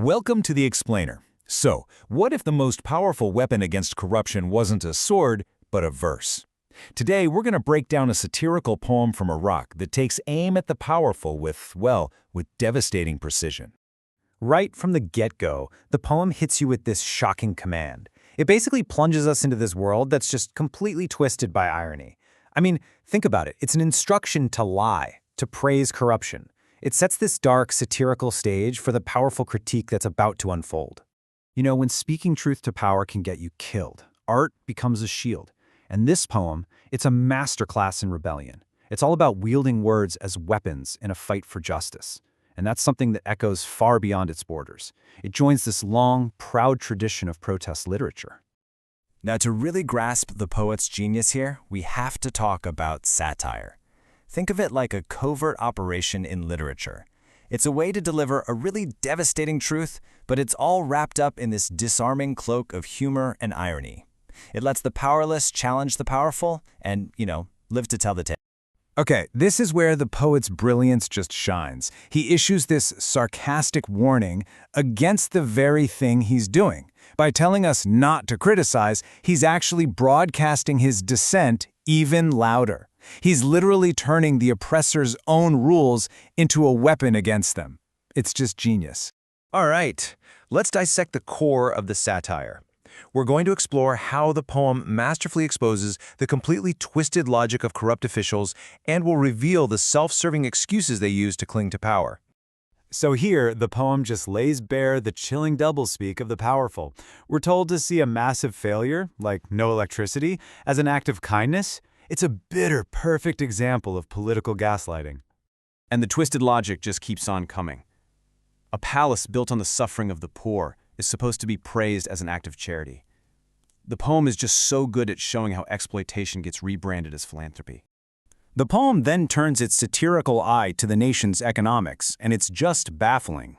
Welcome to the Explainer. So, what if the most powerful weapon against corruption wasn't a sword, but a verse? Today, we're going to break down a satirical poem from Iraq that takes aim at the powerful with devastating precision. Right from the get-go, the poem hits you with this shocking command. It basically plunges us into this world that's just completely twisted by irony. I mean, think about it. It's an instruction to lie, to praise corruption. It sets this dark, satirical stage for the powerful critique that's about to unfold. You know, when speaking truth to power can get you killed, art becomes a shield. And this poem, it's a masterclass in rebellion. It's all about wielding words as weapons in a fight for justice. And that's something that echoes far beyond its borders. It joins this long, proud tradition of protest literature. Now, to really grasp the poet's genius here, we have to talk about satire. Think of it like a covert operation in literature. It's a way to deliver a really devastating truth, but it's all wrapped up in this disarming cloak of humor and irony. It lets the powerless challenge the powerful and, live to tell the tale. Okay, this is where the poet's brilliance just shines. He issues this sarcastic warning against the very thing he's doing. By telling us not to criticize, he's actually broadcasting his dissent even louder. He's literally turning the oppressor's own rules into a weapon against them. It's just genius. All right, let's dissect the core of the satire. We're going to explore how the poem masterfully exposes the completely twisted logic of corrupt officials and will reveal the self-serving excuses they use to cling to power. So here, the poem just lays bare the chilling doublespeak of the powerful. We're told to see a massive failure, like no electricity, as an act of kindness. It's a bitter, perfect example of political gaslighting. And the twisted logic just keeps on coming. A palace built on the suffering of the poor is supposed to be praised as an act of charity. The poem is just so good at showing how exploitation gets rebranded as philanthropy. The poem then turns its satirical eye to the nation's economics, and it's just baffling.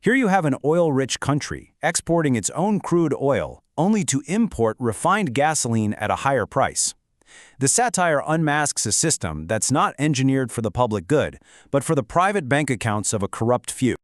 Here you have an oil-rich country exporting its own crude oil, only to import refined gasoline at a higher price. The satire unmasks a system that's not engineered for the public good, but for the private bank accounts of a corrupt few.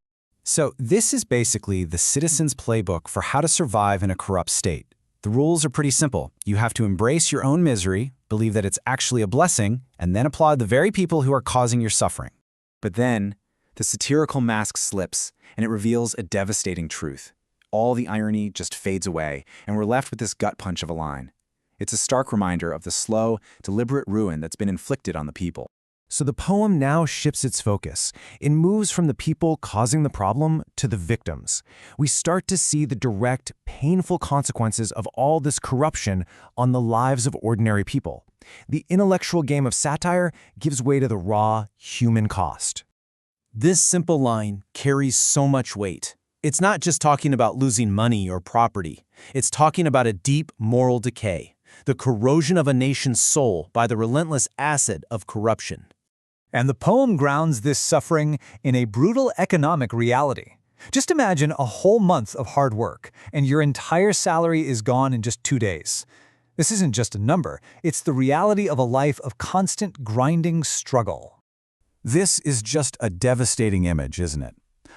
So this is basically the citizen's playbook for how to survive in a corrupt state. The rules are pretty simple. You have to embrace your own misery, believe that it's actually a blessing, and then applaud the very people who are causing your suffering. But then, the satirical mask slips, and it reveals a devastating truth. All the irony just fades away, and we're left with this gut punch of a line. It's a stark reminder of the slow, deliberate ruin that's been inflicted on the people. So the poem now shifts its focus. It moves from the people causing the problem to the victims. We start to see the direct, painful consequences of all this corruption on the lives of ordinary people. The intellectual game of satire gives way to the raw, human cost. This simple line carries so much weight. It's not just talking about losing money or property. It's talking about a deep moral decay, the corrosion of a nation's soul by the relentless acid of corruption. And the poem grounds this suffering in a brutal economic reality. Just imagine a whole month of hard work, and your entire salary is gone in just 2 days. This isn't just a number, it's the reality of a life of constant grinding struggle. This is just a devastating image, isn't it?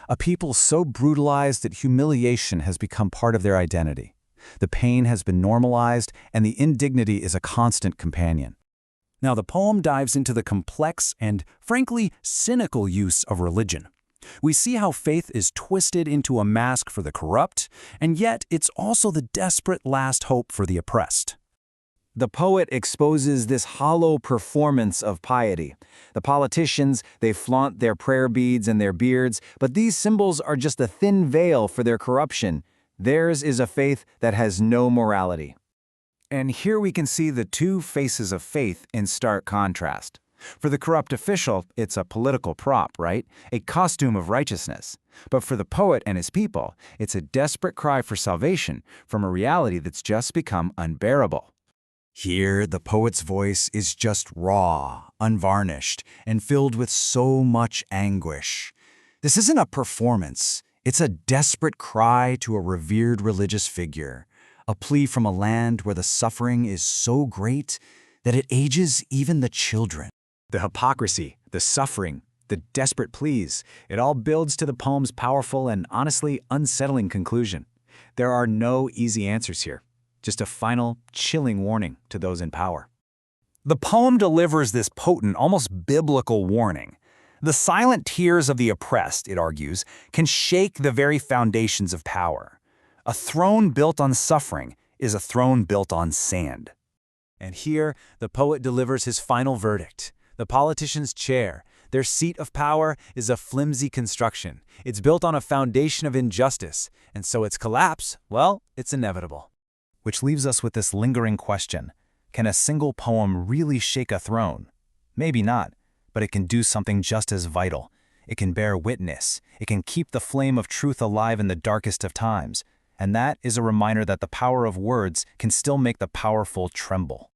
A people so brutalized that humiliation has become part of their identity. The pain has been normalized, and the indignity is a constant companion. Now, the poem dives into the complex and, frankly, cynical use of religion. We see how faith is twisted into a mask for the corrupt, and yet it's also the desperate last hope for the oppressed. The poet exposes this hollow performance of piety. The politicians, they flaunt their prayer beads and their beards, but these symbols are just a thin veil for their corruption. Theirs is a faith that has no morality. And here we can see the two faces of faith in stark contrast. For the corrupt official, it's a political prop, right? A costume of righteousness. But for the poet and his people, it's a desperate cry for salvation from a reality that's just become unbearable. Here, the poet's voice is just raw, unvarnished, and filled with so much anguish. This isn't a performance. It's a desperate cry to a revered religious figure. A plea from a land where the suffering is so great that it ages even the children. The hypocrisy, the suffering, the desperate pleas. It all builds to the poem's powerful and honestly unsettling conclusion. There are no easy answers here, just a final, chilling warning to those in power. The poem delivers this potent, almost biblical warning. The silent tears of the oppressed, it argues, can shake the very foundations of power. A throne built on suffering is a throne built on sand. And here, the poet delivers his final verdict. The politician's chair, their seat of power, is a flimsy construction. It's built on a foundation of injustice, and so its collapse, well, it's inevitable. Which leaves us with this lingering question. Can a single poem really shake a throne? Maybe not, but it can do something just as vital. It can bear witness. It can keep the flame of truth alive in the darkest of times. And that is a reminder that the power of words can still make the powerful tremble.